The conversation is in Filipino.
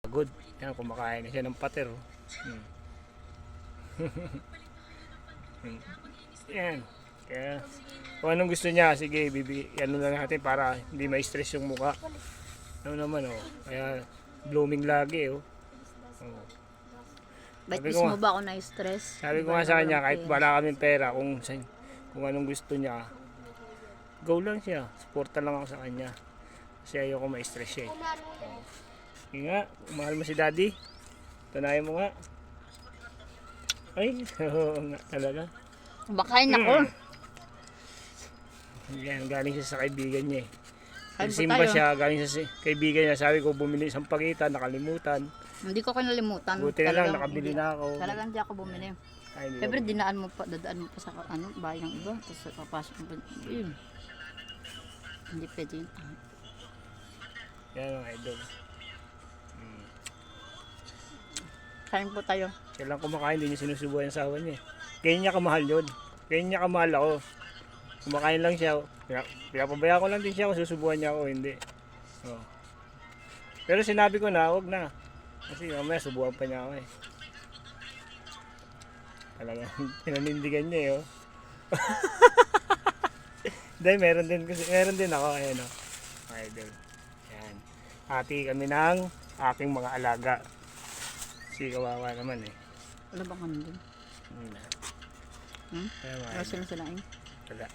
Good. Yan, kumakain na siya ng pater. Oh. Yan. Kaya, kung anong gusto niya, sige, ano lang natin para hindi ma-stress yung mukha. Ano naman, oh. Kaya, blooming lagi, oh. Oh. Ba't mismo ba ako na-stress? Sabi ko nga sa kanya, kahit wala kaming pera, kung anong gusto niya, go lang siya. Suporta lang ako sa kanya. Kasi ayoko ma-stress siya, eh. Oh. Sige nga, mahal mo si daddy. Tunayan mo nga. Ay, oo nga talaga. Bakain ako. Yan, galing siya sa kaibigan niya eh. Kain po Simba tayo. siya, galing sa kaibigan niya. Sabi ko, bumili isang pagitan, nakalimutan. Hindi ko kinalimutan. Buti na lang, nakabili na ako. Talagang hindi ako bumili. Ay, hindi Siyempre, ako. dadaan mo pa sa bahay ng iba. Tapos papasok mo pa. Yun. Hindi pwede yun. Yan ang idol. Kain po tayo. Kailan kumakain, hindi niya sinusubuhan yung asawa niya. Kaya niya kamahal yun. Kaya niya kamahal ako. Kumakain lang siya. Pinapabayaan ko lang din siya kung susubuhan niya ako, hindi. Oh. Pero sinabi ko na, huwag na. Kasi mamaya subuhan pa niya ako eh. Talagang pinanindigan niya eh. Oh. Dahil meron din ako. Ayan o. Oh. Idol. Yan. Hati kami ng aking mga alaga. Kasi kawawa naman eh. Wala bang ano dun? Kaya mga Wala silang sinain. wala.